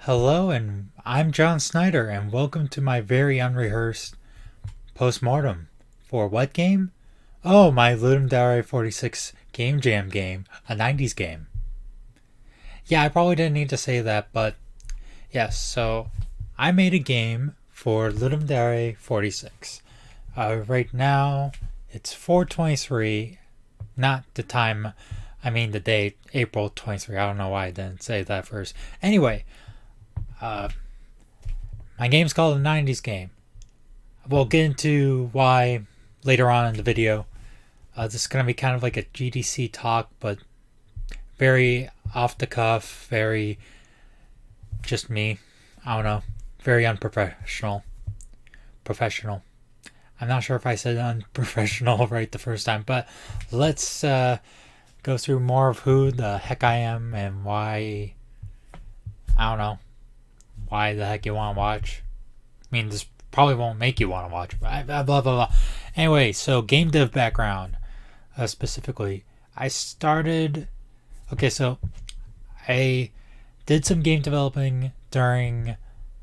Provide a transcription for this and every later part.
Hello, and I'm John Snyder, and welcome to my very unrehearsed postmortem. For what game? Oh, my Ludum 46 Game Jam game, a 90s game. Yeah, I probably didn't need to say that, but yes, so I made a game for Ludum 46. Right now, it's 423, not the time, I mean the date, April 23. I don't know why I didn't say that first. Anyway, uh, my game's called a 90s game. We'll get into why later on in the video. This is going to be kind of like a GDC talk, but very off the cuff, very just me. I don't know. Very unprofessional. Professional. I'm not sure if I said unprofessional right the first time, but let's go through more of who the heck I am and why. I don't know. Why the heck you want to watch. I mean, this probably won't make you want to watch, but blah, blah, blah. Anyway, so game dev background. Specifically, I started. Okay, so I did some game developing during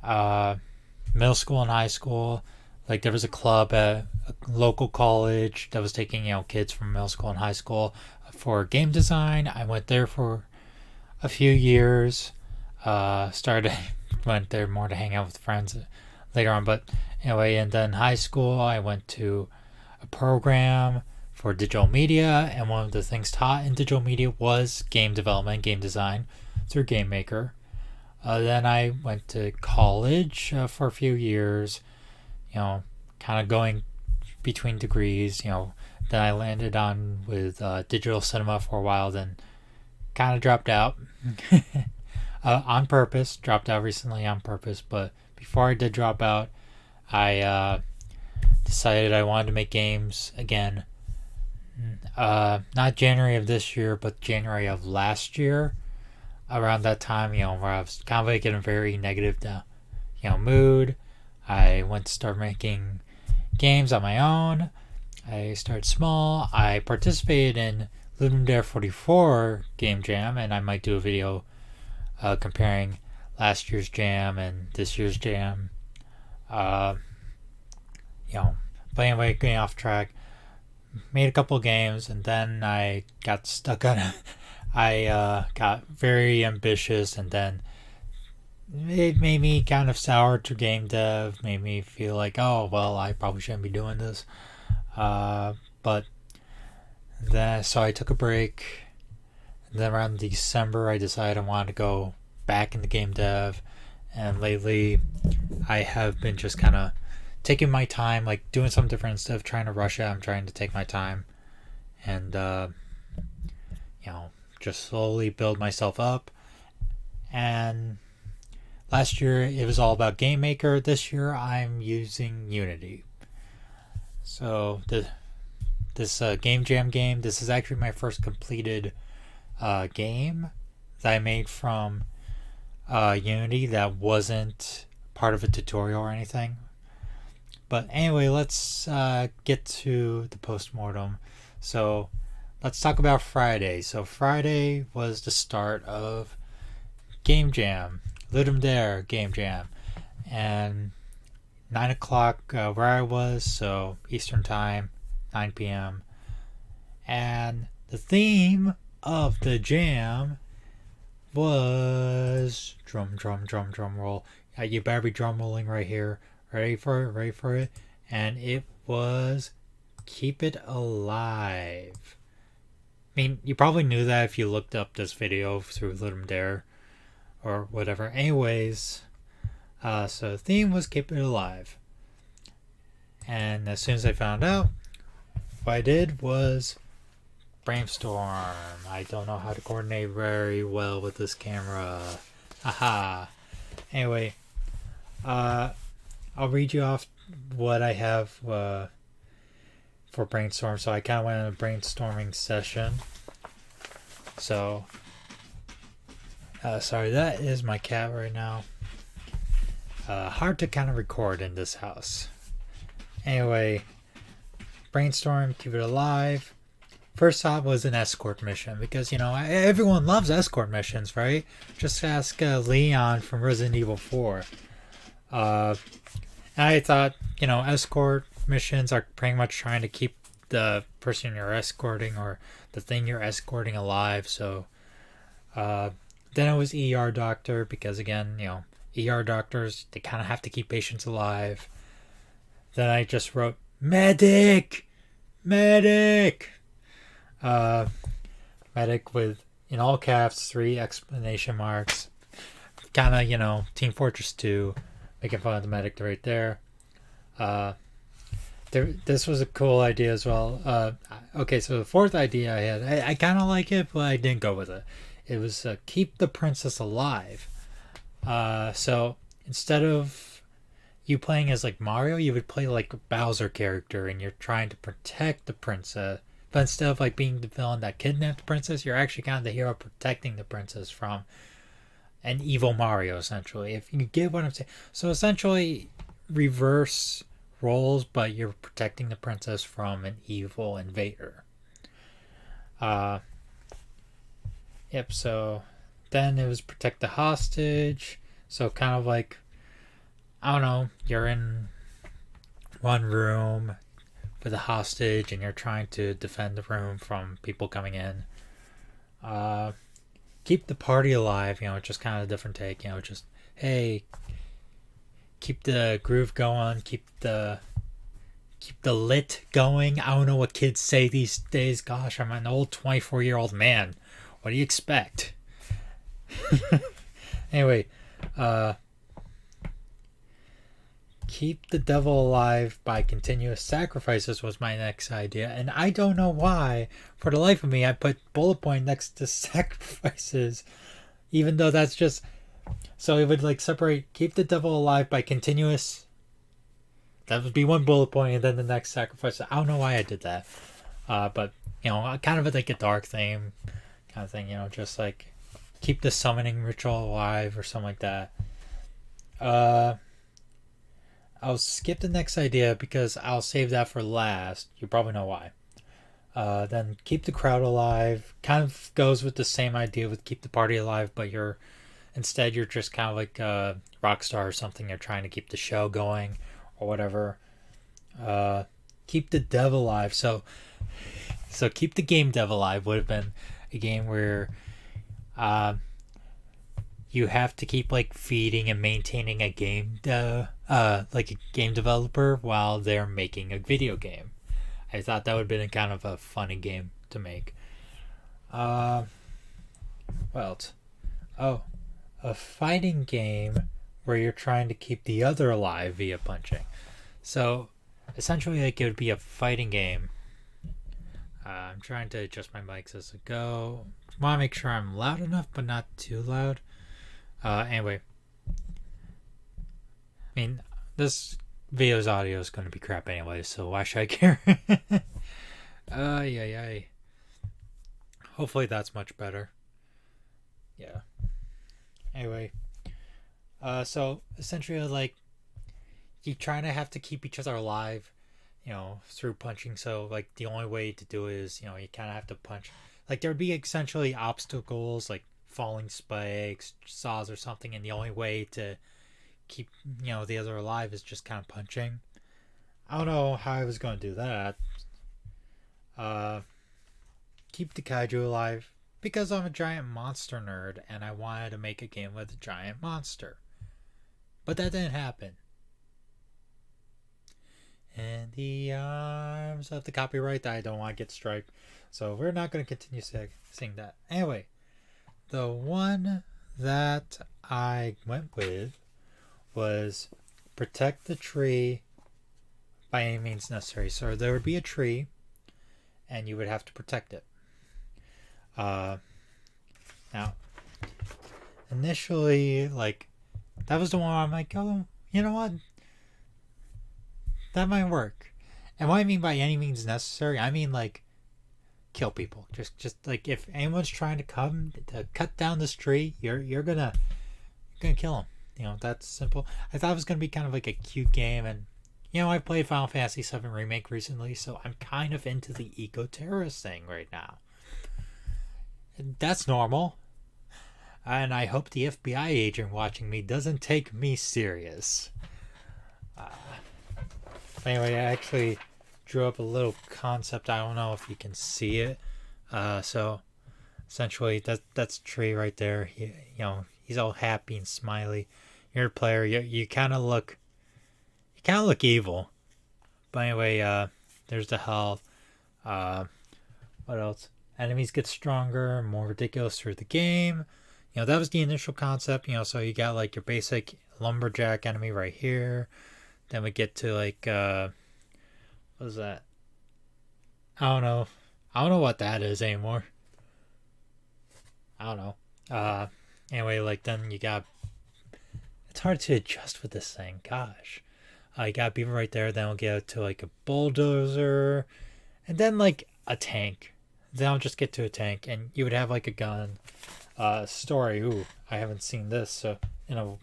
middle school and high school. Like there was a club at a local college that was taking kids from middle school and high school for game design. I went there for a few years. Started went there more to hang out with friends later on, but anyway, and then high school I went to a program for digital media, and one of the things taught in digital media was game development, game design through Game Maker. Then I went to college for a few years, kind of going between degrees. Then I landed on with digital cinema for a while, then kind of dropped out on purpose. Dropped out recently on purpose, but before I did drop out, I decided I wanted to make games again. Not January of this year, but January of last year. Around that time, where I was kind of like in a very negative, mood. I went to start making games on my own. I started small. I participated in Ludum 44 Game Jam, and I might do a video comparing last year's jam and this year's jam. But anyway, getting off track. Made a couple of games, and then I got stuck on it. I got very ambitious, and then it made me kind of sour to game dev. Made me feel like, oh well, I probably shouldn't be doing this. But then, so I took a break. And then around December, I decided I wanted to go back into game dev. And lately, I have been just kind of taking my time, like doing something different instead of trying to rush it. I'm trying to take my time and, just slowly build myself up. And last year, it was all about Game Maker. This year, I'm using Unity. So, this Game Jam game, this is actually my first completed game that I made from Unity that wasn't part of a tutorial or anything. But anyway, let's get to the postmortem. So let's talk about Friday. So Friday was the start of Game Jam, Ludum Dare Game Jam, and 9 o'clock where I was, so Eastern Time, 9 p.m. And the theme of the jam was drum roll. You better be drum rolling right here. Ready for it. And it was Keep It Alive. I mean, you probably knew that if you looked up this video through Ludum Dare or whatever. Anyways, so the theme was Keep It Alive. And as soon as I found out, what I did was brainstorm. I don't know how to coordinate very well with this camera. Haha. Anyway, I'll read you off what I have for brainstorm. So I kind of went on a brainstorming session. So, sorry, that is my cat right now. Hard to kind of record in this house. Anyway, brainstorm, keep it alive. first thought was an escort mission because everyone loves escort missions, right? Just ask Leon from Resident Evil 4. Uh, and I thought escort missions are pretty much trying to keep the person you're escorting or the thing you're escorting alive. So then it was ER doctor because again, ER doctors, they kind of have to keep patients alive. Then I just wrote medic, medic, medic with in all caps 3 exclamation marks. Kind of Team Fortress 2, making fun of the medic right there. This was a cool idea as well. Okay, so the fourth idea I had, I kind of like it, but I didn't go with it. It was keep the princess alive. So instead of you playing as like Mario, you would play like a Bowser character, and you're trying to protect the princess. But instead of like being the villain that kidnapped the princess, you're actually kind of the hero protecting the princess from an evil Mario, essentially. If you get what I'm saying. So essentially, reverse roles, but you're protecting the princess from an evil invader. Yep, so then it was protect the hostage. So kind of like, I don't know, you're in one room with a hostage and you're trying to defend the room from people coming in. Keep the party alive, just kind of a different take, just, hey, keep the groove going, keep the lit going. I don't know what kids say these days. Gosh, I'm an old 24-year-old man. What do you expect? Anyway, keep the devil alive by continuous sacrifices was my next idea, and I don't know why, for the life of me, I put bullet point next to sacrifices, even though that's just so it would like separate keep the devil alive by continuous. That would be one bullet point, and then the next sacrifice. I don't know why I did that, but kind of like a dark theme kind of thing. Just like keep the summoning ritual alive or something like that. I'll skip the next idea because I'll save that for last. You probably know why. Then keep the crowd alive. Kind of goes with the same idea with keep the party alive, but you're just kind of like a rock star or something. You're trying to keep the show going or whatever. Keep the dev alive. So keep the game dev alive would have been a game where you have to keep like feeding and maintaining a game like a game developer while they're making a video game. I thought that would have been kind of a funny game to make. What else? Oh, a fighting game where you're trying to keep the other alive via punching. So essentially, like it would be a fighting game. I'm trying to adjust my mics as I go. Want to make sure I'm loud enough, but not too loud. Anyway, I mean, this video's audio is going to be crap anyway, so why should I care? Yeah. Hopefully that's much better. Yeah. Anyway, so essentially, like, you trying to have to keep each other alive, through punching. So, like, the only way to do it is, you kind of have to punch. Like, there'd be essentially obstacles, like falling spikes, saws, or something, and the only way to keep, the other alive is just kind of punching. I don't know how I was going to do that. Keep the kaiju alive because I'm a giant monster nerd and I wanted to make a game with a giant monster. But that didn't happen. In the arms of the copyright that I don't want to get striked. So we're not going to continue sing that. Anyway, the one that I went with was protect the tree by any means necessary. So there would be a tree and you would have to protect it. Now, initially, like, that was the one where I'm like, oh, you know what? That might work. And what I mean by any means necessary, I mean like kill people. Just like if anyone's trying to come to cut down this tree, you're gonna kill them. That's simple. I thought it was gonna be kind of like a cute game, and I played Final Fantasy VII Remake recently, so I'm kind of into the eco-terrorist thing right now. That's normal. And I hope the FBI agent watching me doesn't take me serious. Anyway, I actually drew up a little concept. I don't know if you can see it. So essentially, that's a tree right there. He's all happy and smiley. You're a player. You kind of look evil. But anyway, there's the health. What else? Enemies get stronger, more ridiculous through the game. That was the initial concept. So you got like your basic lumberjack enemy right here. Then we get to like what is that? I don't know. I don't know what that is anymore. I don't know. Anyway, like then you got. It's hard to adjust with this thing. Gosh. You got beaver right there. Then we'll get to like a bulldozer, and then like a tank. Then I'll just get to a tank, and you would have like a gun. Story. Ooh, I haven't seen this in a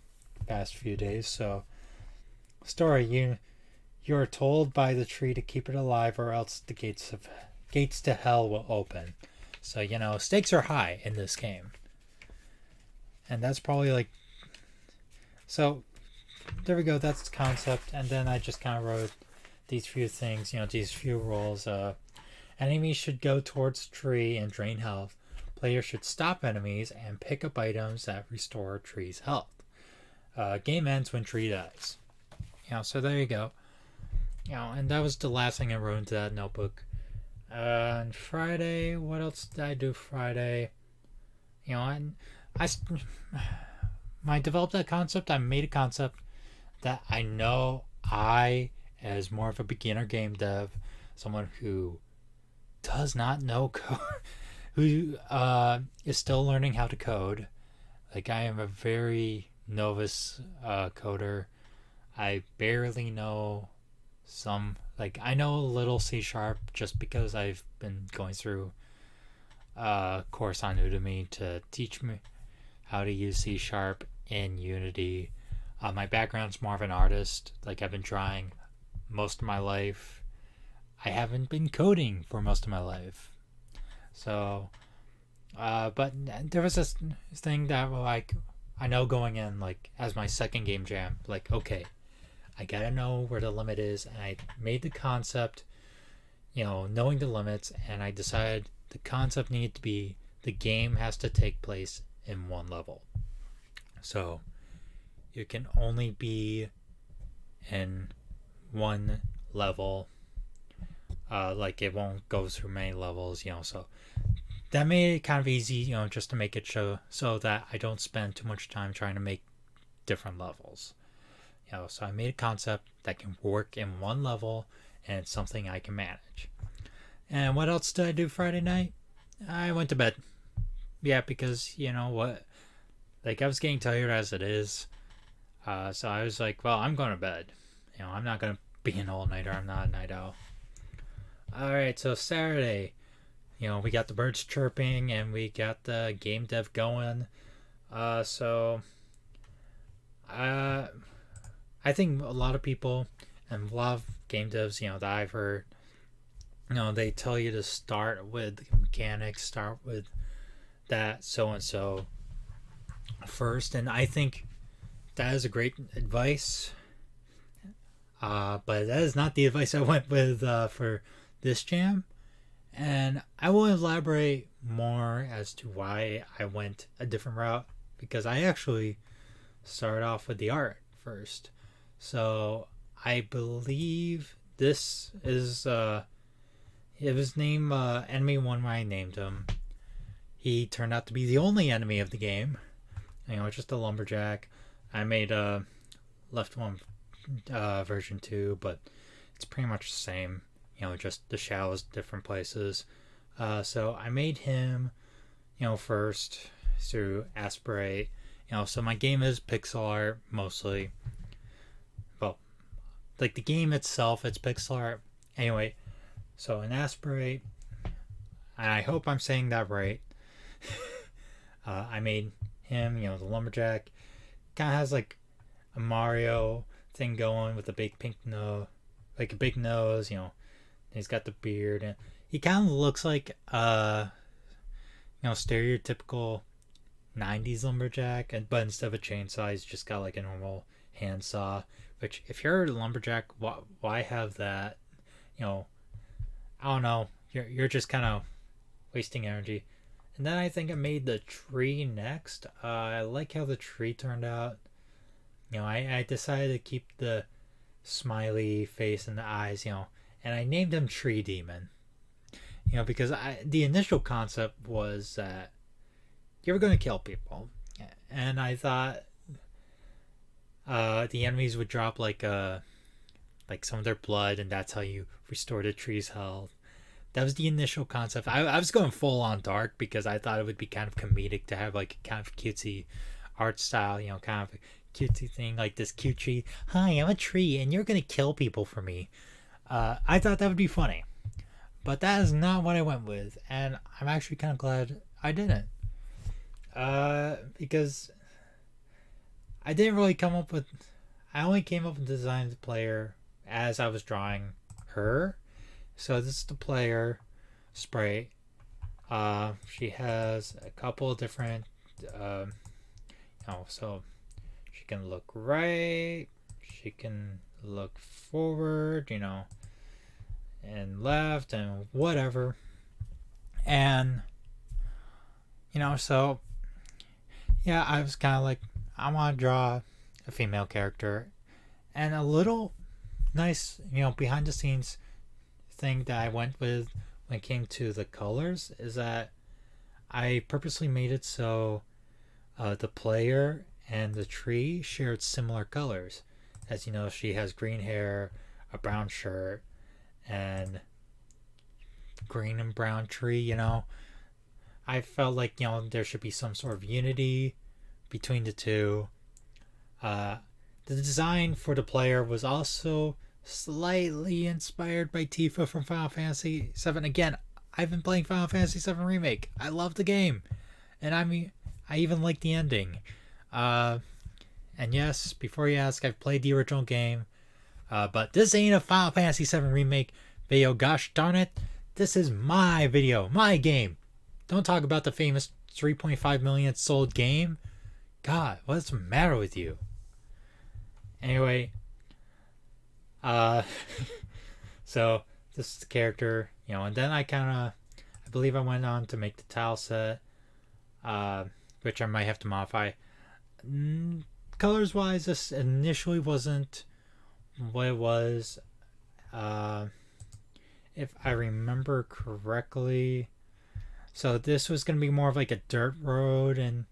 past few days. So, story. You're told by the tree to keep it alive, or else the gates to hell will open. So stakes are high in this game, and that's probably like. So, there we go. That's the concept, and then I just kind of wrote these few things. These few rules. Enemies should go towards the tree and drain health. Players should stop enemies and pick up items that restore tree's health. Game ends when tree dies. So there you go. And that was the last thing I wrote into that notebook. On Friday, what else did I do Friday? I developed that concept. I made a concept that I know as more of a beginner game dev, someone who does not know code, who is still learning how to code. Like, I am a very novice coder. I barely know I know a little C# just because I've been going through a course on Udemy to teach me how to use C# in Unity. My background's more of an artist. Like, I've been drawing most of my life. I haven't been coding for most of my life. So, but there was this thing that I know going in, like, as my second game jam, like, okay, I gotta know where the limit is, and I made the concept, knowing the limits, and I decided the concept needed to be the game has to take place in one level. So, you can only be in one level. Like, it won't go through many levels, so that made it kind of easy, just to make it so that I don't spend too much time trying to make different levels. So I made a concept that can work in one level, and it's something I can manage. And what else did I do Friday night? I went to bed. Yeah, because, what? Like, I was getting tired as it is. So I was like, well, I'm going to bed. I'm not going to be an all-nighter. I'm not a night owl. Alright, so Saturday, we got the birds chirping, and we got the game dev going. I think a lot of people and a lot of game devs, that I've heard, they tell you to start with mechanics, start with that so-and-so first. And I think that is a great advice. But that is not the advice I went with for this jam. And I will elaborate more as to why I went a different route, because I actually started off with the art first. So I believe this is it was named Enemy 1 when I named him. He turned out to be the only enemy of the game. Just a lumberjack. I made a left one version 2, but it's pretty much the same. Just the shadows different places. So I made him, first through Aspirate. So my game is pixel art mostly. Well, like the game itself, it's pixel art. Anyway, so in Aspirate, and I hope I'm saying that right. I made him, the lumberjack. Kind of has like a Mario thing going with a big pink nose. like a big nose, he's got the beard, and he kind of looks like stereotypical 90s lumberjack, but instead of a chainsaw, he's just got like a normal handsaw. Which, if you're a lumberjack, why have that? I don't know. You're just kind of wasting energy. And then I think I made the tree next. I like how the tree turned out. I decided to keep the smiley face and the eyes, and I named him Tree Demon. Because the initial concept was that you were going to kill people, and I thought the enemies would drop like some of their blood, and that's how you restore the tree's health. That was the initial concept. I was going full on dark because I thought it would be kind of comedic to have like a kind of cutesy art style, kind of a cutesy thing, like this cute tree. Hi, I'm a tree, and you're gonna kill people for me. I thought that would be funny, but that is not what I went with, and I'm actually kind of glad I didn't. Because I didn't really come up with. I only came up with the design of the player as I was drawing her. So this is the player sprite. She has a couple of different, so she can look right, she can look forward, and left and whatever. And, so, yeah, I was kind of like, I want to draw a female character. And a little nice, behind the scenes thing that I went with when it came to the colors is that I purposely made it so the player and the tree shared similar colors. As you know, she has green hair, a brown shirt, and green and brown tree. I felt like there should be some sort of unity between the two. The design for the player was also slightly inspired by Tifa from Final Fantasy VII. Again, I've been playing Final Fantasy VII Remake. I love the game, and I even like the ending. And yes, before you ask, I've played the original game, but this ain't a Final Fantasy VII Remake video. Gosh darn it, this is my video, my game. Don't talk about the famous 3.5 million sold game. God, what's the matter with you? Anyway, so this is the character, and then I believe I went on to make the tile set, which I might have to modify. Colors wise, this initially wasn't what it was. If I remember correctly, so this was going to be more of like a dirt road, and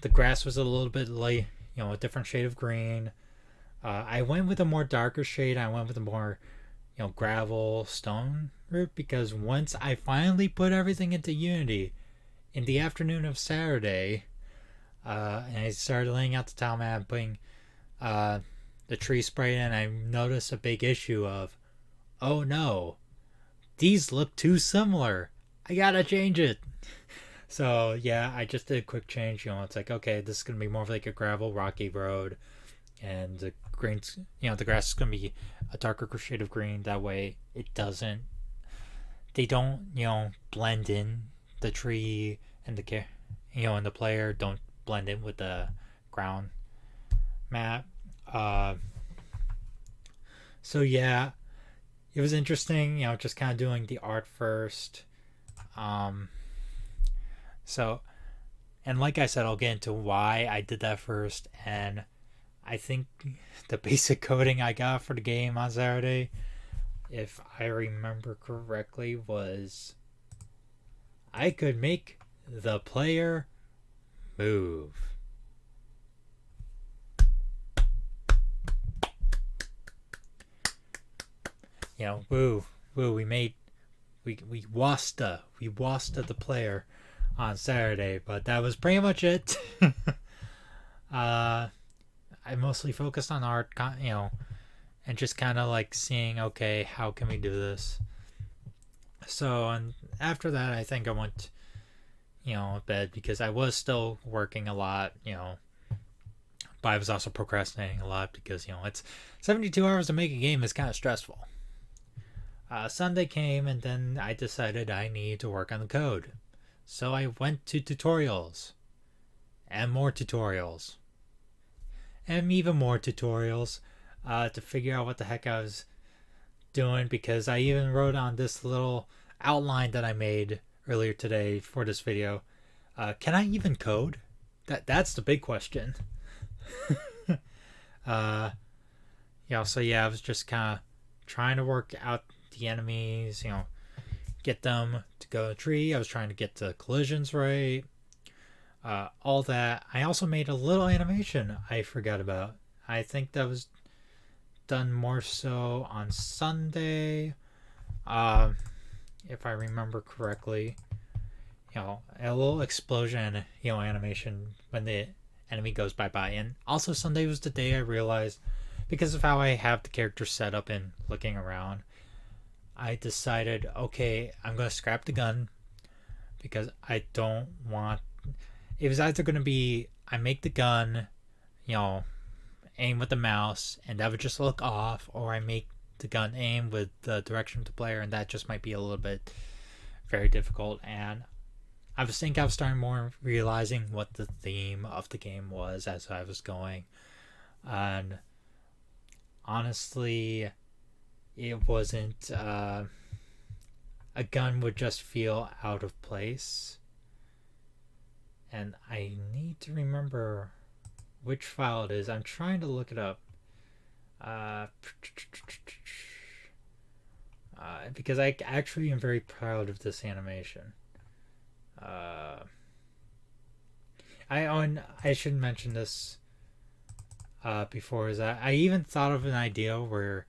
the grass was a little bit light, a different shade of green. I went with a more darker shade. I went with a more, gravel stone route, because once I finally put everything into Unity in the afternoon of Saturday, and I started laying out the tile map, putting the tree spray in, I noticed a big issue of, oh no, these look too similar. I gotta change it. So yeah, I just did a quick change. It's like, okay, this is gonna be more of like a gravel, rocky road, and the greens, the grass is gonna be a darker shade of green. That way, they don't blend in. The tree and and the player don't blend in with the ground map. So yeah, it was interesting. Just kind of doing the art first. So, and like I said, I'll get into why I did that first. And I think the basic coding I got for the game on Saturday, if I remember correctly, was I could make the player move. Woo, we wasta the player on Saturday, but that was pretty much it. I mostly focused on art, and just kind of like seeing, okay, how can we do this? So, and after that, I think I went, to bed, because I was still working a lot, but I was also procrastinating a lot because it's 72 hours to make a game is kind of stressful. Sunday came, and then I decided I needed to work on the code. So I went to tutorials, and more tutorials, and even more tutorials to figure out what the heck I was doing, because I even wrote on this little outline that I made earlier today for this video. Can I even code? That's the big question. I was just kind of trying to work out the enemies, get them to go to the tree. I was trying to get the collisions right. All that. I also made a little animation I forgot about. I think that was done more so on Sunday, if I remember correctly. A little explosion, animation when the enemy goes bye-bye. And also Sunday was the day I realized, because of how I have the character set up and looking around, I decided, okay, I'm going to scrap the gun, because I don't want... It was either going to be I make the gun, aim with the mouse, and that would just look off, or I make the gun aim with the direction of the player, and that just might be a little bit very difficult. And I was starting more realizing what the theme of the game was as I was going. And honestly, it wasn't... a gun would just feel out of place. And I need to remember which file it is. I'm trying to look it up. Because I actually am very proud of this animation. I should mention this before, is that I even thought of an idea where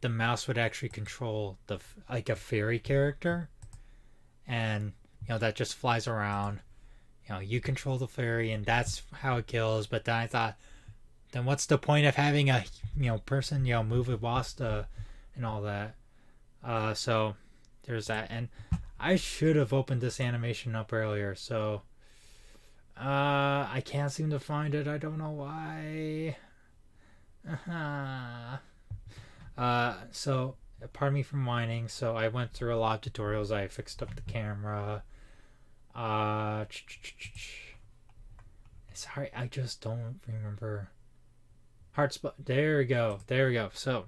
the mouse would actually control a fairy character, and that just flies around. You control the fairy, and that's how it kills. But then I thought, then what's the point of having a person move with Wasta and all that? So there's that. And I should have opened this animation up earlier, so I can't seem to find it. I don't know why. So pardon me for whining. So I went through a lot of tutorials. I fixed up the camera. Sorry, I just don't remember. There we go. So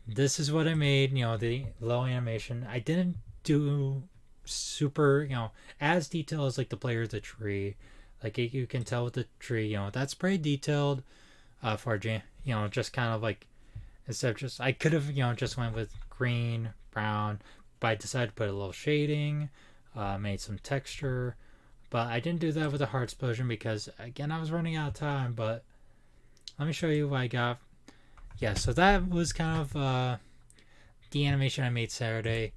this is what I made. The low animation. I didn't do super, as detailed as like the player of the tree. Like you can tell with the tree, that's pretty detailed. For just kind of like, instead of just, I could have just went with green, brown, but I decided to put a little shading, made some texture, but I didn't do that with the heart explosion because, again, I was running out of time. But let me show you what I got. Yeah, so that was kind of the animation I made Saturday.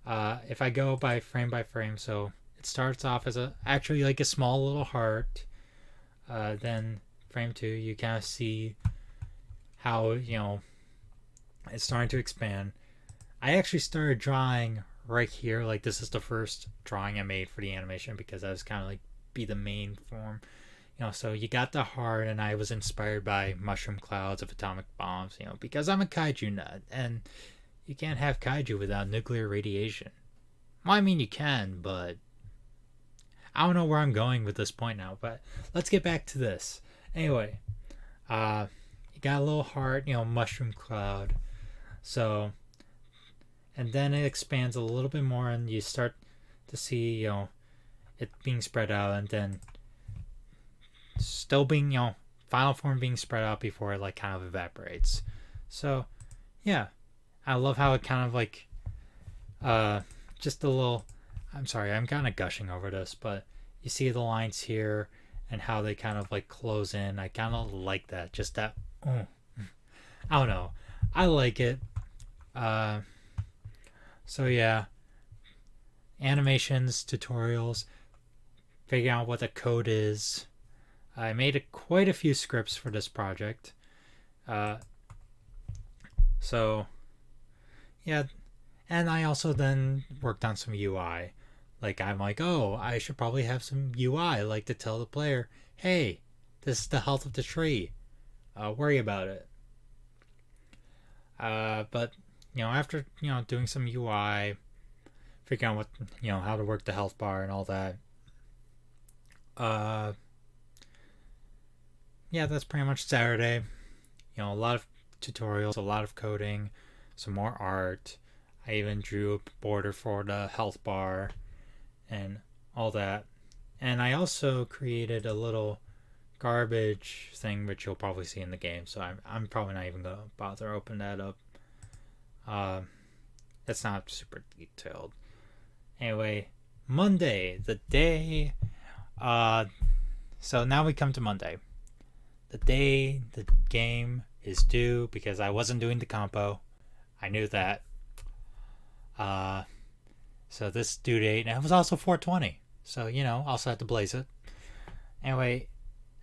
If I go by frame, so it starts off as actually like a small little heart. Then frame 2, you kind of see how it's starting to expand. I actually started drawing right here. Like, this is the first drawing I made for the animation, because that was kind of like be the main form. So you got the heart, and I was inspired by mushroom clouds of atomic bombs, because I'm a kaiju nut, and you can't have kaiju without nuclear radiation. Well, I mean, you can, but I don't know where I'm going with this point now, but let's get back to this. Anyway, you got a little heart, mushroom cloud. So, and then it expands a little bit more, and you start to see, it being spread out, and then still being, final form being spread out before it like kind of evaporates. So, yeah, I love how it kind of like, just a little, I'm sorry, I'm kind of gushing over this, but you see the lines here and how they kind of like close in. I kind of like that, just that, I don't know, I like it. So yeah, animations, tutorials, figuring out what the code is. I made quite a few scripts for this project. So yeah, and I also then worked on some UI. Like, I'm like, oh, I should probably have some UI, like to tell the player, hey, this is the health of the tree. Worry about it. But after doing some UI, figuring out what how to work the health bar and all that. Uh, yeah, that's pretty much Saturday. A lot of tutorials, a lot of coding, some more art. I even drew a border for the health bar and all that. And I also created a little garbage thing, which you'll probably see in the game. So I'm probably not even gonna bother open that up. It's not super detailed. Anyway, Monday, the day. So now we come to Monday, the day the game is due, because I wasn't doing the compo. I knew that. So this due date, and it was also 420. So also had to blaze it. Anyway,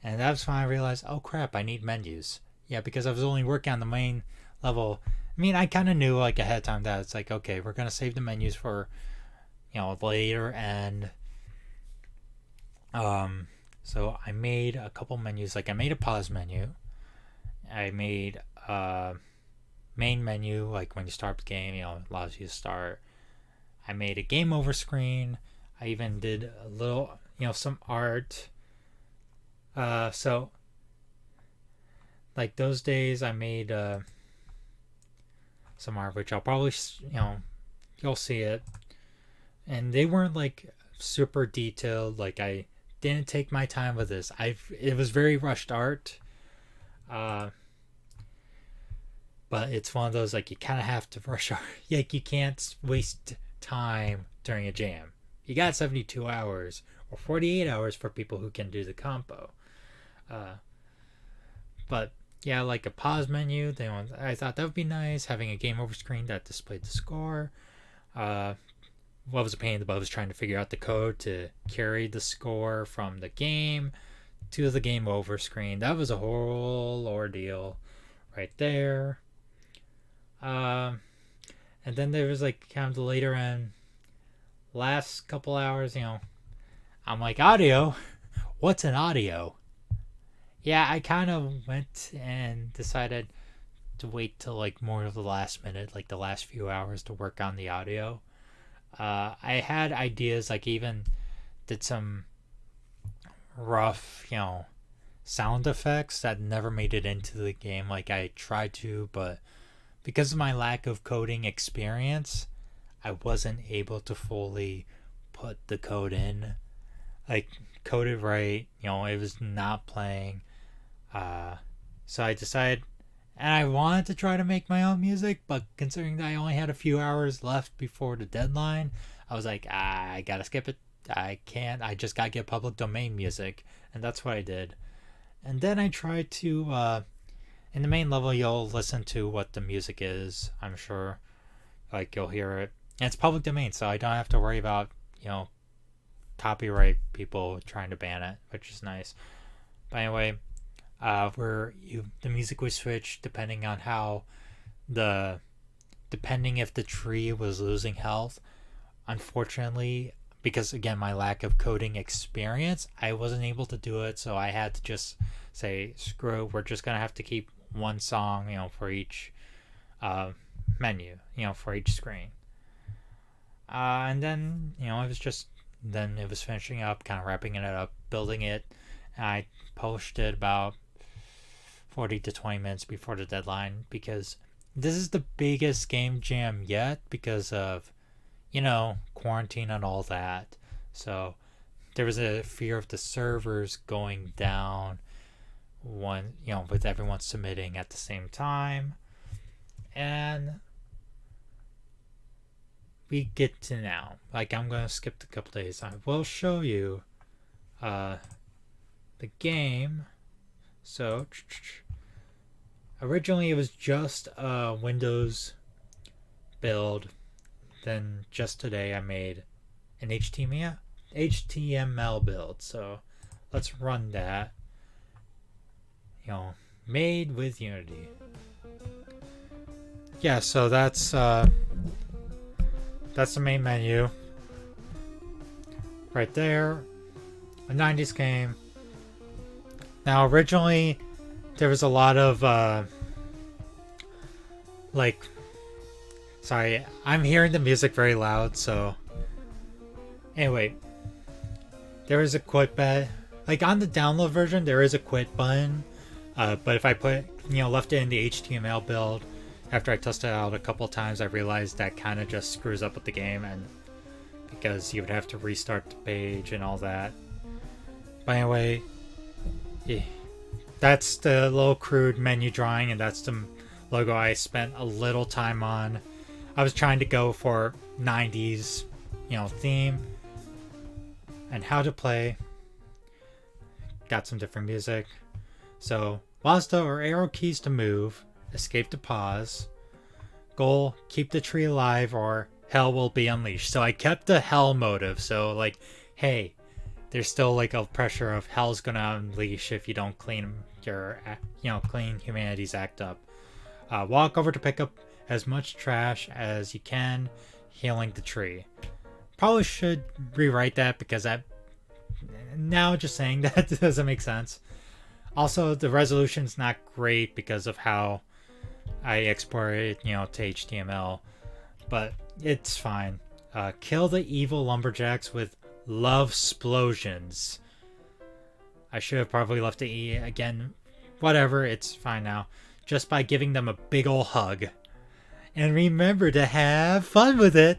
and that's when I realized, oh crap, I need menus. Yeah, because I was only working on the main level. I mean, I kind of knew like ahead of time that it's like, okay, we're gonna save the menus for later, and so I made a couple menus. Like I made a pause menu. I made a main menu, like when you start the game, it allows you to start. I made a game over screen. I even did a little, some art. So like those days I made some art, which I'll probably, you'll see it. And they weren't like super detailed. Like I didn't take my time with this. It was very rushed art. But it's one of those, like, you kind of have to rush art. Like, you can't waste time during a jam. You got 72 hours or 48 hours for people who can do the compo. But yeah, like a pause menu. I thought that would be nice, having a game over screen that displayed the score. What was a pain in the butt was trying to figure out the code to carry the score from the game to the game over screen. That was a whole ordeal right there. And then there was like kind of the later end, last couple hours, I'm like, audio? What's an audio? Yeah, I kind of went and decided to wait till like more of the last minute, like the last few hours, to work on the audio. I had ideas, like even did some rough, sound effects that never made it into the game. Like I tried to, but because of my lack of coding experience, I wasn't able to fully put the code in, like code it right. It was not playing. So I decided, and I wanted to try to make my own music, but considering that I only had a few hours left before the deadline, I was like, I gotta skip it. I can't. I just gotta get public domain music, and that's what I did. And then I tried to, in the main level, you'll listen to what the music is, I'm sure. Like, you'll hear it. And it's public domain, so I don't have to worry about, copyright people trying to ban it, which is nice. But anyway, the music was switched depending on depending if the tree was losing health. Unfortunately, because again, my lack of coding experience, I wasn't able to do it, so I had to just say, screw it, we're just gonna have to keep one song, for each menu, for each screen. And then, it was finishing up, kind of wrapping it up, building it. And I posted it about 40 to 20 minutes before the deadline, because this is the biggest game jam yet because of, quarantine and all that. So there was a fear of the servers going down with everyone submitting at the same time. And we get to now. Like, I'm going to skip a couple days. I will show you the game. So originally it was just a Windows build. Then just today I made an HTML build. So let's run that. Made with Unity. Yeah, so that's the main menu right there. A 90s game. Now, originally, there was a lot of, like, sorry, I'm hearing the music very loud, so. Anyway, there is a quit button. Like, on the download version, there is a quit button. But if I left it in the HTML build, after I tested it out a couple times, I realized that kind of just screws up with the game, and because you would have to restart the page and all that. But anyway, yeah, that's the little crude menu drawing, and that's the logo I spent a little time on. I was trying to go for 90s, theme and how to play. Got some different music. So, WASD or arrow keys to move, escape to pause. Goal, keep the tree alive or hell will be unleashed. So I kept the hell motive. So like, hey, there's still like a pressure of hell's gonna unleash if you don't clean clean humanity's act up. Walk over to pick up as much trash as you can, healing the tree. Probably should rewrite that because now just saying that doesn't make sense. Also, the resolution's not great because of how I export it, to HTML, but it's fine. Kill the evil lumberjacks with love explosions. I should have probably left the E again. Whatever, it's fine now. Just by giving them a big ol' hug. And remember to have fun with it.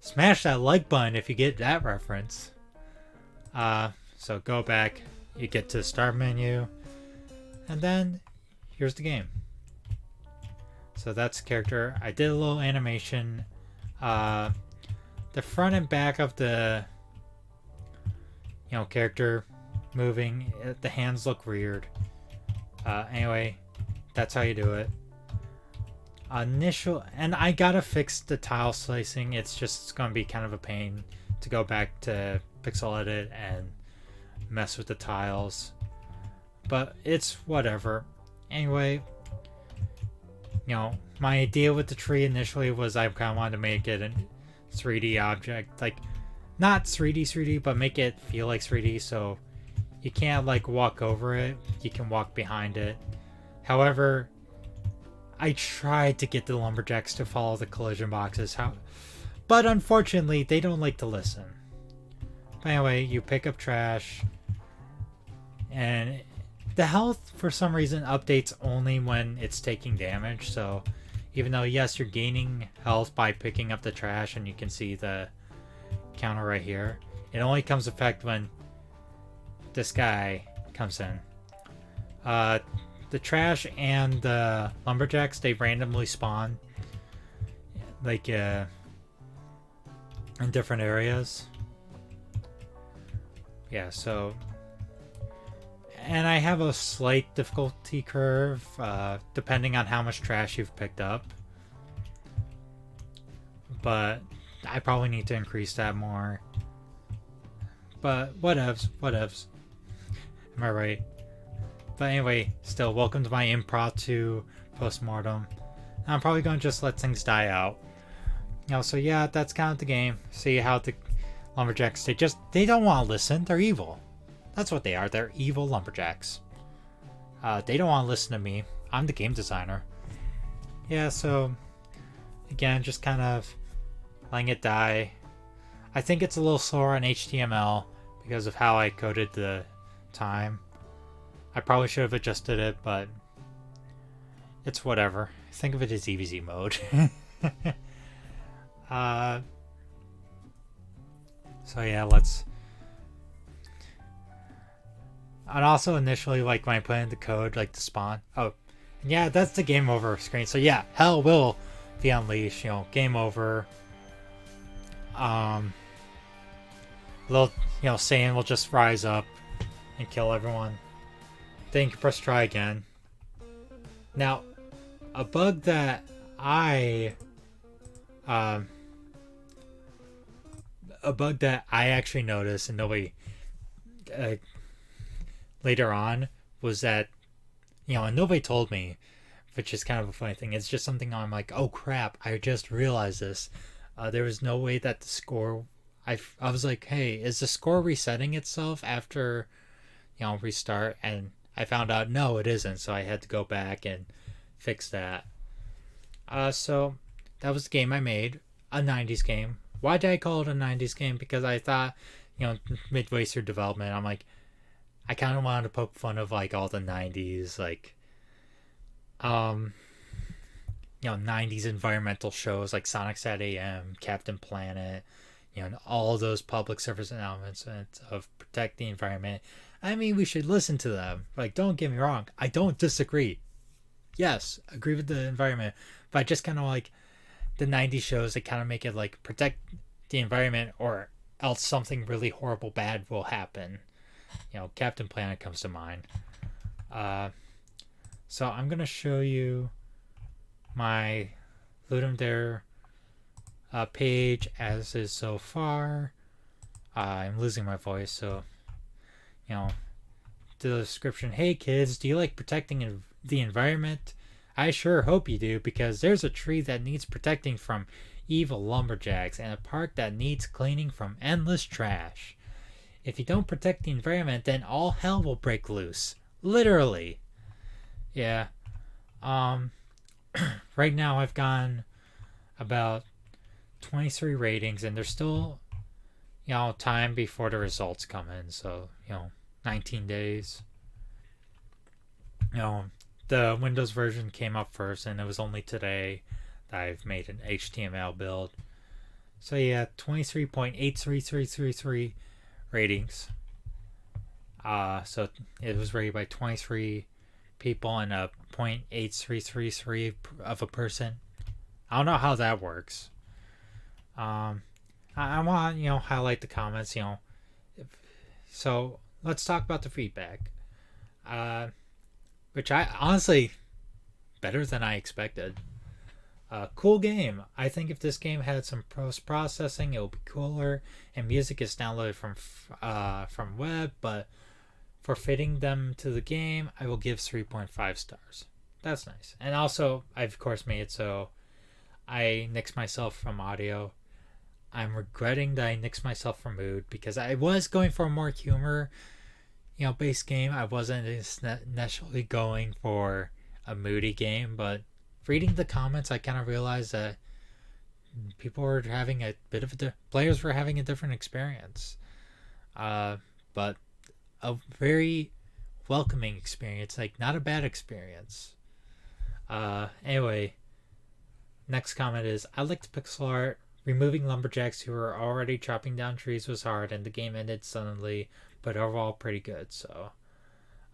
Smash that like button if you get that reference. So go back. You get to the start menu. And then here's the game. So that's the character. I did a little animation. The front and back of the character moving. The hands look weird. Anyway, that's how you do it. And I gotta fix the tile slicing. It's gonna be kind of a pain to go back to pixel edit and mess with the tiles, but it's whatever. Anyway, my idea with the tree initially was I kind of wanted to make it a 3D object, like not 3D, but make it feel like 3D, so you can't like walk over it, you can walk behind it. However, I tried to get the lumberjacks to follow the collision boxes, but unfortunately they don't like to listen. But anyway, you pick up trash, and the health for some reason updates only when it's taking damage. So even though yes, you're gaining health by picking up the trash, and you can see the counter right here, it only comes effect when this guy comes in. The trash and the lumberjacks, they randomly spawn like in different areas. Yeah, so, and I have a slight difficulty curve depending on how much trash you've picked up, but I probably need to increase that more. But whatevs. Am I right? But anyway, still, welcome to my improv to Postmortem. I'm probably going to just let things die out. So yeah, that's kind of the game. See how the lumberjacks, they don't want to listen. They're evil. That's what they are. They're evil lumberjacks. They don't want to listen to me. I'm the game designer. Yeah, so again, just kind of letting it die. I think it's a little slower on HTML because of how I coded the time. I probably should have adjusted it, but it's whatever. Think of it as EVZ mode. So yeah, let's. And also initially, like when I put in the code, like the spawn. Oh, yeah, that's the game over screen. So yeah, hell will be unleashed. Game over. Little, Saiyan will just rise up and kill everyone. Then you can press try again. Now, a bug that I actually noticed and nobody later on was that, and nobody told me, which is kind of a funny thing. It's just something I'm like, oh crap, I just realized this. There was no way that the score, I was like, hey, is the score resetting itself after restart, and I found out no, it isn't. So I had to go back and fix that. So that was the game I made, a '90s game. Why did I call it a '90s game? Because I thought, midway through development, I'm like, I kind of wanted to poke fun of like all the '90s, like, um, 90s environmental shows like Sonic Sat AM, Captain Planet, and all those public service announcements of protect the environment. I mean, we should listen to them. Like, don't get me wrong, I don't disagree. Yes, agree with the environment, but I just kind of like the '90s shows that kind of make it like protect the environment or else something really horrible bad will happen. Captain Planet comes to mind. Uh, so I'm gonna show you my Ludum Dare page as is so far. I'm losing my voice, so you know the description. Hey kids, do you like protecting the environment? I sure hope you do, because there's a tree that needs protecting from evil lumberjacks and a park that needs cleaning from endless trash. If you don't protect the environment, then all hell will break loose. Literally. Yeah. Um right now I've gotten about 23 ratings, and there's still time before the results come in, so 19 days. The Windows version came up first, and it was only today that I've made an HTML build. So yeah, 23.83333 ratings. So it was rated by 23 people and a 0.8333 of a person. I don't know how that works. I want highlight the comments. So let's talk about the feedback. Which I honestly better than I expected. Cool game. I think if this game had some post processing, it would be cooler. And music is downloaded from web, but for fitting them to the game, I will give 3.5 stars. That's nice. And also, I of course made it so I nixed myself from audio. I'm regretting that I nixed myself from mood, because I was going for a more humor, base game. I wasn't necessarily going for a moody game, but reading the comments, I kind of realized that people were having a bit of players were having a different experience. But a very welcoming experience, like not a bad experience. Anyway, next comment is, I liked pixel art. Removing lumberjacks who were already chopping down trees was hard, and the game ended suddenly, but overall pretty good. So,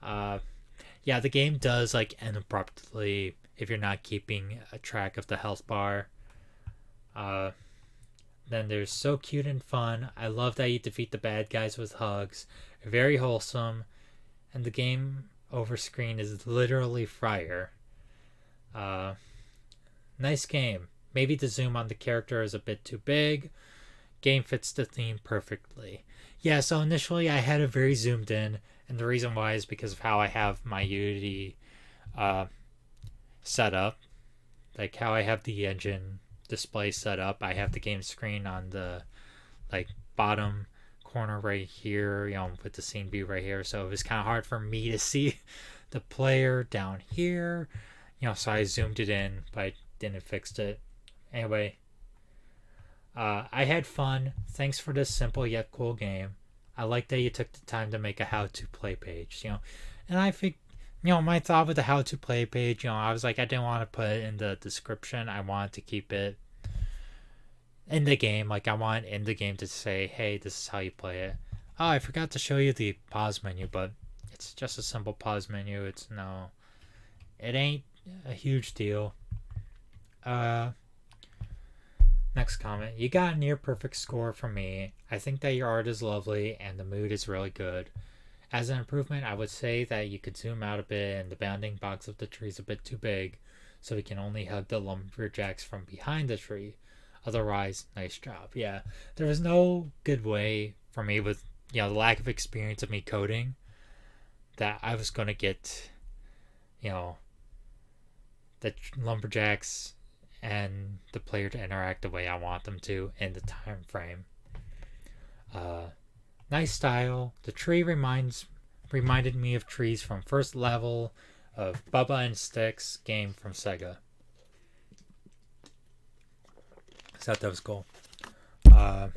yeah, the game does like end abruptly if you're not keeping a track of the health bar. Then there's so cute and fun. I love that you defeat the bad guys with hugs. Very wholesome, and the game over screen is literally fire. Nice game. Maybe the zoom on the character is a bit too big. Game fits the theme perfectly. Yeah, so initially I had it very zoomed in, and the reason why is because of how I have my Unity set up. Like how I have the engine display set up. I have the game screen on the bottom corner right here, with the scene view right here. So it was kind of hard for me to see the player down here. So I zoomed it in, but I didn't fix it. Anyway, I had fun. Thanks for this simple yet cool game. I like that you took the time to make a how-to play page, And I think, my thought with the how-to play page, I was like, I didn't want to put it in the description. I wanted to keep it in the game. Like, I want in the game to say, hey, this is how you play it. Oh, I forgot to show you the pause menu, but it's just a simple pause menu. It ain't a huge deal. Next comment. You got a near perfect score from me. I think that your art is lovely and the mood is really good. As an improvement, I would say that you could zoom out a bit, and the bounding box of the tree is a bit too big, so we can only hug the lumberjacks from behind the tree. Otherwise, nice job. Yeah, there was no good way for me with the lack of experience of me coding that I was going to get the lumberjacks and the player to interact the way I want them to in the time frame. Nice style. The tree reminds reminded me of trees from first level of Bubba and Sticks game from Sega. So that was cool. Uh,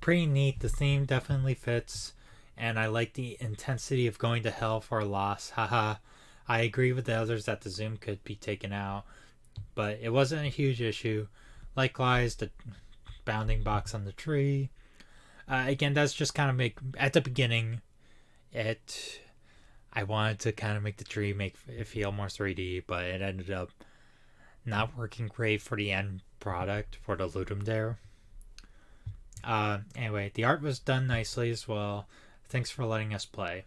Pretty neat. The theme definitely fits, and I like the intensity of going to hell for a loss. Haha. I agree with the others that the zoom could be taken out, but it wasn't a huge issue. Likewise, the bounding box on the tree. Again, that's just kind of make at the beginning. I wanted to kind of make the tree make it feel more 3D, but it ended up not working great for the end product for the Ludum there. Anyway, the art was done nicely as well. Thanks for letting us play.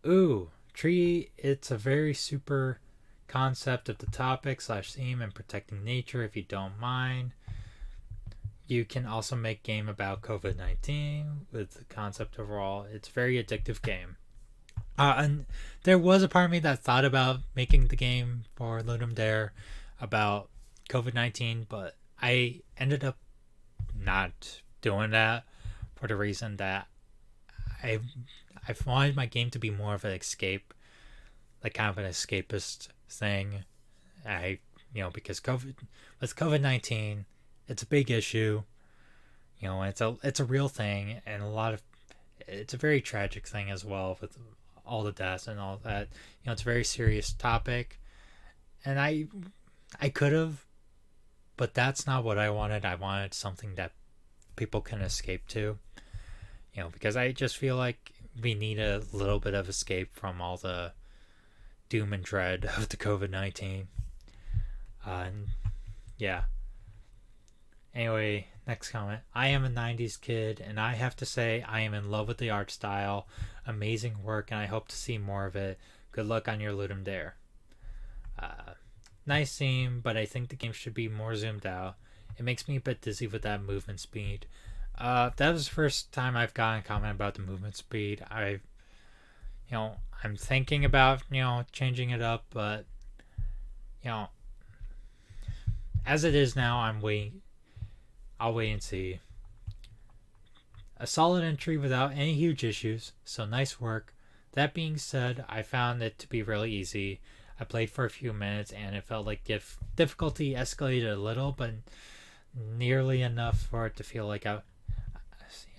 Ooh, tree. It's a very super concept of the topic / theme and protecting nature. If you don't mind, you can also make game about COVID-19 with the concept overall. It's a very addictive game. And there was a part of me that thought about making the game for Ludum Dare about COVID-19, but I ended up not doing that for the reason that I wanted my game to be more of an escape, like kind of an escapist thing. Because COVID-19, it's a big issue. It's a real thing, and it's a very tragic thing as well with all the deaths and all that. It's a very serious topic, and I could have, but that's not what I wanted. I wanted something that people can escape to. Because I just feel like we need a little bit of escape from all the doom and dread of the COVID-19. And yeah. Anyway, next comment. I am a 90s kid, and I have to say I am in love with the art style. Amazing work, and I hope to see more of it. Good luck on your Ludum Dare. Nice theme, but I think the game should be more zoomed out. It makes me a bit dizzy with that movement speed. That was the first time I've gotten a comment about the movement speed. I'm thinking about, changing it up, but, as it is now, I'll wait and see. A solid entry without any huge issues, so nice work. That being said, I found it to be really easy. I played for a few minutes and it felt like difficulty escalated a little, but nearly enough for it to feel like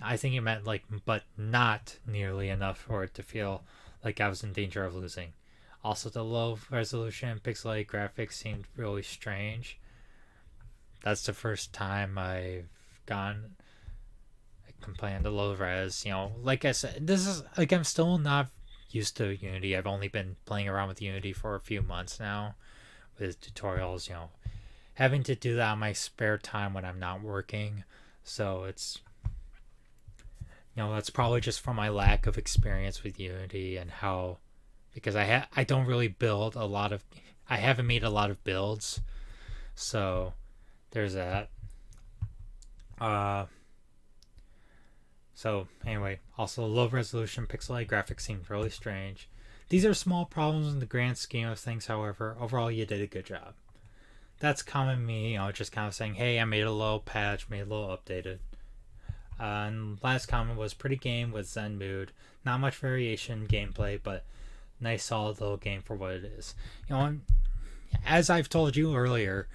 I think it meant but not nearly enough for it to feel like I was in danger of losing. Also, the low resolution pixelated graphics seemed really strange. That's the first time I've complained the low res. Like I said, this is I'm still not used to Unity. I've only been playing around with Unity for a few months now with tutorials, having to do that on my spare time when I'm not working. So it's, that's probably just from my lack of experience with Unity and because I don't really build I haven't made a lot of builds. So there's that. So anyway, also low resolution pixelated graphics seemed really strange. These are small problems in the grand scheme of things, however. Overall, you did a good job. That's common me, just kind of saying, hey, I made a little patch, made a little updated. And last comment was pretty game with zen mood. Not much variation in gameplay, but nice solid little game for what it is. As I've told you earlier,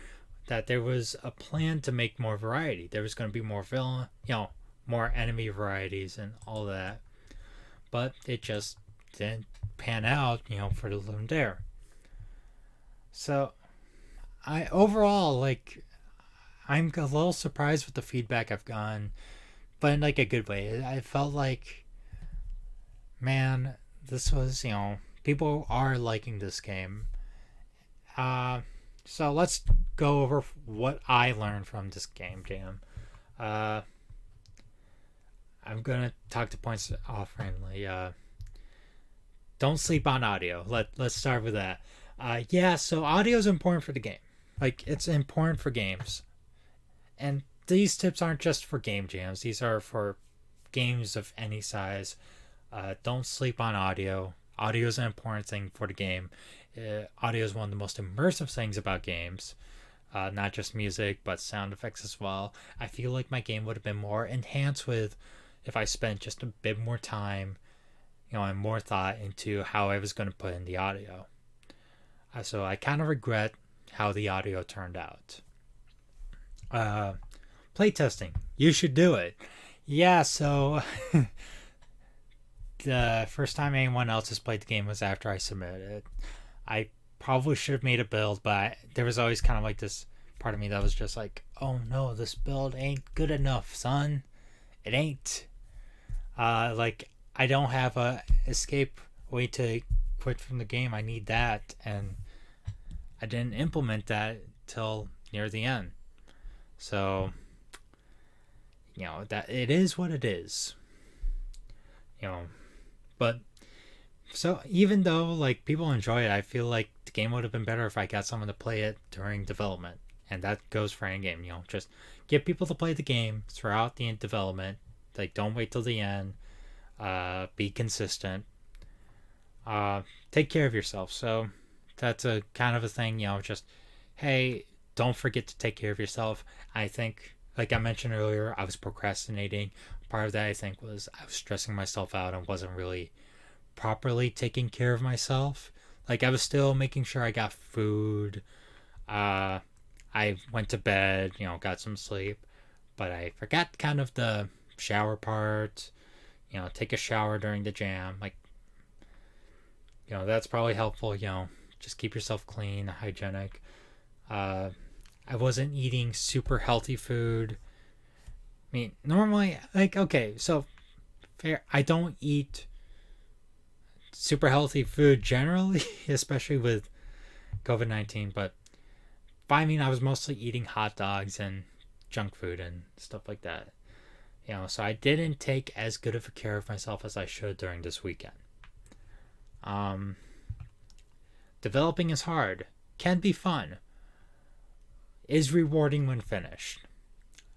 that there was a plan to make more variety. There was going to be more villain, more enemy varieties and all that. But it just didn't pan out, for the Ludum Dare. So, overall, I'm a little surprised with the feedback I've gotten, but in a good way. I felt like, man, this was, people are liking this game. So let's go over what I learned from this game jam. I'm gonna talk to points off randomly. Don't sleep on audio. Let's start with that. So audio is important for the game. It's important for games. And these tips aren't just for game jams. These are for games of any size. Don't sleep on audio. Audio is an important thing for the game. Audio is one of the most immersive things about games. Not just music, but sound effects as well. I feel like my game would have been more enhanced if I spent just a bit more time, and more thought into how I was going to put in the audio. So I kind of regret how the audio turned out. Playtesting. You should do it. Yeah, so the first time anyone else has played the game was after I submitted it. I probably should have made a build, but there was always kind of like this part of me that was just like, oh no, this build ain't good enough, son. It ain't. Like, I don't have a escape way to quit from the game. I need that, and I didn't implement that till near the end. So, that it is what it is. But so even though like people enjoy it, I feel like the game would have been better if I got someone to play it during development, and that goes for any game. Just get people to play the game throughout the development. Like, don't wait till the end. Be consistent. Take care of yourself. So that's a kind of a thing. Just hey, don't forget to take care of yourself. I think, like I mentioned earlier, I was procrastinating. Part of that, I think, was I was stressing myself out and wasn't really properly taking care of myself. Like, I was still making sure I got food. I went to bed, got some sleep, but I forgot kind of the shower part. Take a shower during the jam. Like, that's probably helpful. Just keep yourself clean, hygienic. I wasn't eating super healthy food. I mean, normally, like, okay, so fair. I don't eat super healthy food generally, especially with COVID-19. But I mean, I was mostly eating hot dogs and junk food and stuff like that. So I didn't take as good of a care of myself as I should during this weekend. Developing is hard, can be fun, is rewarding when finished.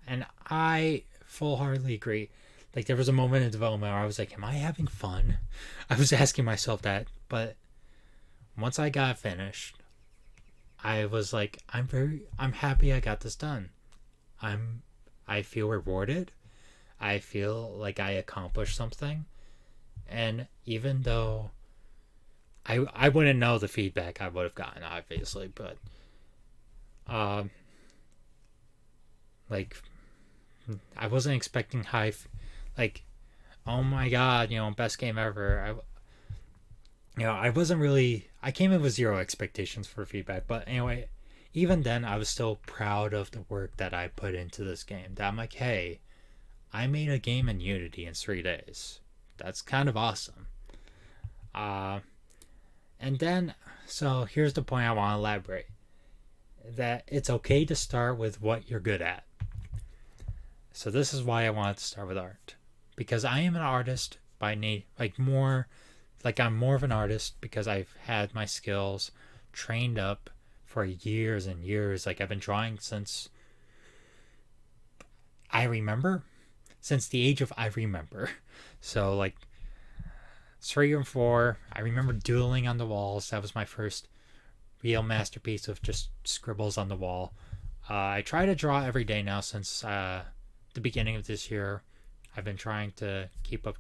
And I full-heartedly agree. Like, there was a moment in development where I was like, am I having fun? I was asking myself that. But once I got finished, I was like, I'm happy I got this done. I feel rewarded. I feel like I accomplished something. And even though I wouldn't know the feedback I would have gotten, obviously, but like, I wasn't expecting like, oh my god, best game ever. I wasn't really, I came in with zero expectations for feedback, but anyway, even then I was still proud of the work that I put into this game. That I'm like, hey, I made a game in Unity in 3 days. That's kind of awesome. And then, so here's the point I want to elaborate. That it's okay to start with what you're good at. So this is why I wanted to start with art. Because I am an artist by I'm more of an artist because I've had my skills trained up for years and years. Like, I've been drawing since I remember. Since the age of I remember. So, like, 3 or 4, I remember doodling on the walls. That was my first real masterpiece of just scribbles on the wall. I try to draw every day now since the beginning of this year. I've been trying to keep up,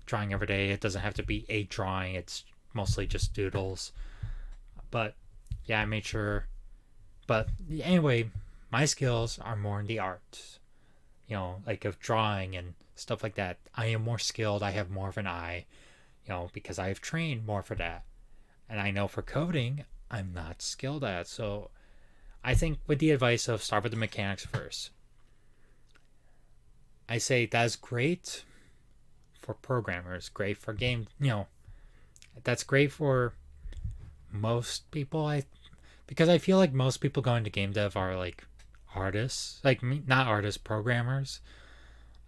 drawing every day. It doesn't have to be a drawing. It's mostly just doodles. But, yeah, I made sure. But, anyway, my skills are more in the arts. Like of drawing and stuff like that. I am more skilled. I have more of an eye, because I have trained more for that. And I know for coding, I'm not skilled at. So I think with the advice of start with the mechanics first, I say that's great for programmers, great for game, that's great for most people. Because I feel like most people going to game dev are like artists, like not artists, programmers.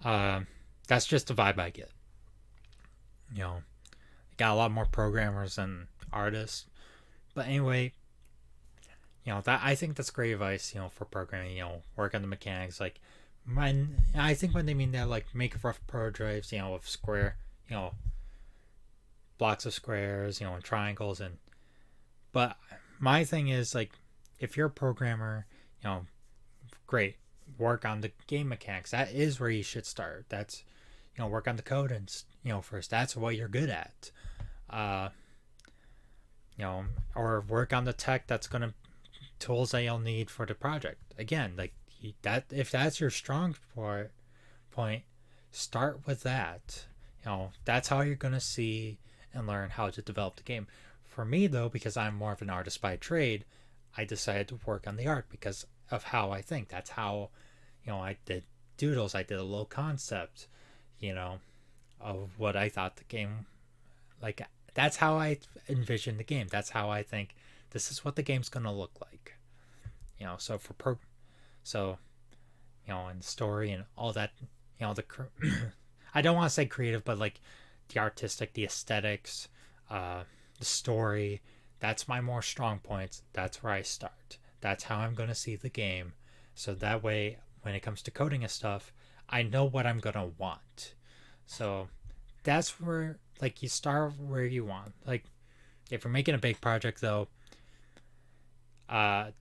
That's just the vibe I get. Got a lot more programmers than artists. But anyway, that I think that's great advice, for programming. Work on the mechanics. Like, I think when they mean that, like, make rough prototypes, of square, blocks of squares, and triangles, and. But my thing is, like, if you're a programmer, great, work on the game mechanics. That is where you should start. That's work on the code and first. That's what you're good at. Uh, or work on the tech that's gonna tools that you'll need for the project. Again, like that, if that's your strong point, start with that. That's how you're gonna see and learn how to develop the game. For me though, because I'm more of an artist by trade, I decided to work on the art because of how I think. That's how, I did doodles. I did a low concept, of what I thought the game, like, that's how I envision the game. That's how I think this is what the game's gonna look like. So so, and story and all that, the I don't want to say creative, but like the artistic, the aesthetics, the story. That's my more strong points. That's where I start. That's how I'm gonna see the game. So that way, when it comes to coding and stuff, I know what I'm gonna want. So that's where, like, you start where you want. Like, if you're making a big project though,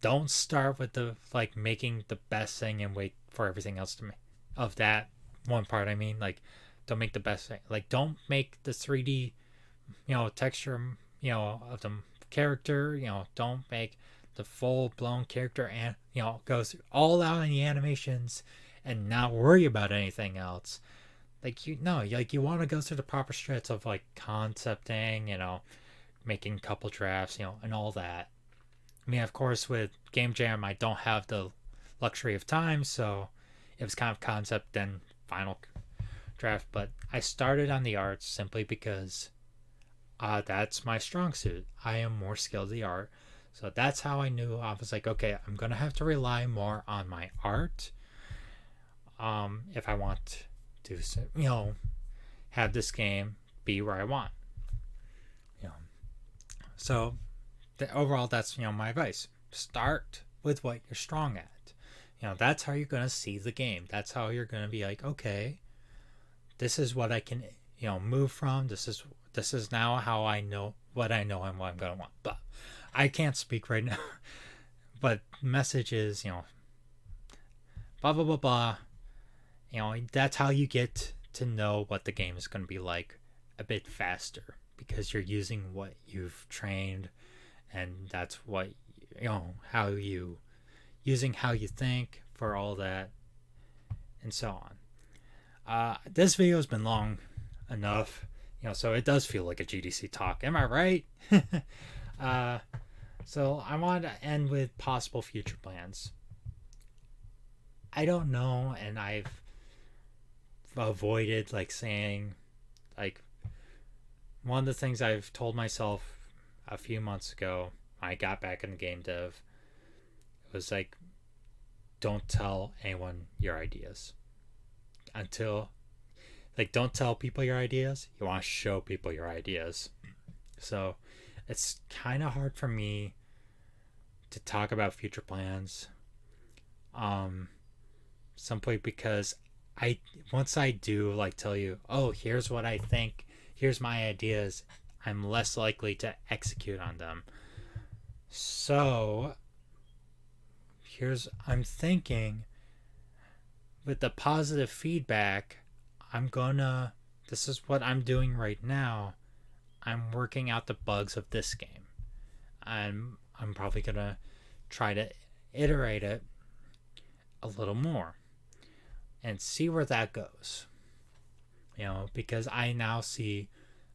don't start with the like making the best thing and wait for everything else to make of that one part. I mean, like, don't make the best thing. Like, don't make the 3D, texture, of the character. Don't make the full blown character and goes all out in the animations and not worry about anything else. Like, like, you want to go through the proper steps of like concepting, making a couple drafts, and all that. I mean, of course, with Game Jam, I don't have the luxury of time, so it was kind of concept then final draft. But I started on the art simply because that's my strong suit. I am more skilled at the art. So that's how I knew. I was like, okay, I'm going to have to rely more on my art if I want to, have this game be where I want. So overall, that's, my advice. Start with what you're strong at. That's how you're going to see the game. That's how you're going to be like, okay, this is what I can, move from. This is now how I know what I know and what I'm going to want. But I can't speak right now. But message is, blah, blah, blah, blah. That's how you get to know what the game is going to be like a bit faster, because you're using what you've trained, and that's what, how you think for all that, and so on. This video has been long enough, so it does feel like a GDC talk. Am I right? So I want to end with possible future plans. I don't know, and I've avoided like saying, like, one of the things I've told myself a few months ago when I got back in game dev was like, don't tell anyone your ideas until, like, don't tell people your ideas. You want to show people your ideas. So it's kind of hard for me to talk about future plans, simply because once I do, like, tell you, oh, here's what I think, here's my ideas, I'm less likely to execute on them. So I'm thinking, with the positive feedback, this is what I'm doing right now. I'm working out the bugs of this game. I'm probably gonna try to iterate it a little more and see where that goes. Because I now see,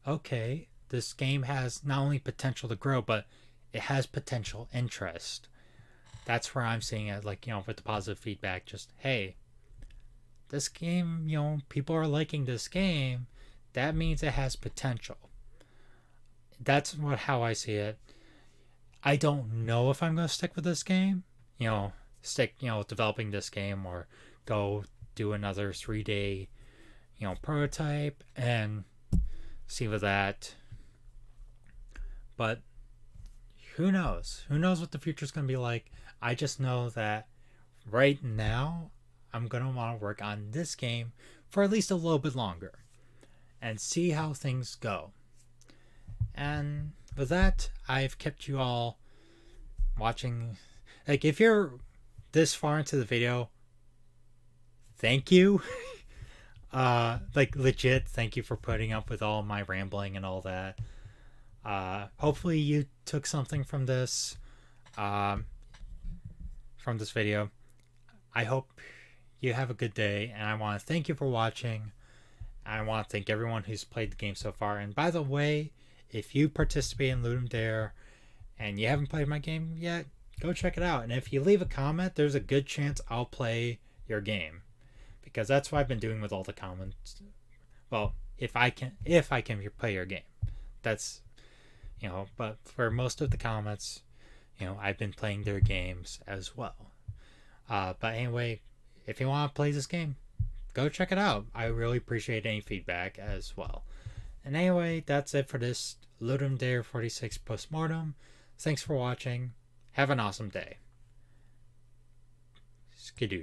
okay, this game has not only potential to grow, but it has potential interest. That's where I'm seeing it, like, with the positive feedback, just, hey, this game, people are liking this game. That means it has potential. That's how I see it. I don't know if I'm going to stick with this game, developing this game, or go do another 3-day, prototype and see with that. But who knows? Who knows what the future is going to be like? I just know that right now I'm going to want to work on this game for at least a little bit longer and see how things go. And with that, I've kept you all watching. Like, if you're this far into the video, thank you. Like legit, thank you for putting up with all my rambling and all that. Hopefully you took something um, from this video. I hope you have a good day, and I want to thank you for watching. I want to thank everyone who's played the game so far. And by the way, if you participate in Ludum Dare and you haven't played my game yet, go check it out. And if you leave a comment, there's a good chance I'll play your game, because that's what I've been doing with all the comments. Well, if I can play your game, that's But for most of the comments, I've been playing their games as well. But anyway, if you want to play this game, go check it out. I really appreciate any feedback as well. And anyway, that's it for this Ludum Dare 46 Postmortem. Thanks for watching. Have an awesome day. Skadoosh.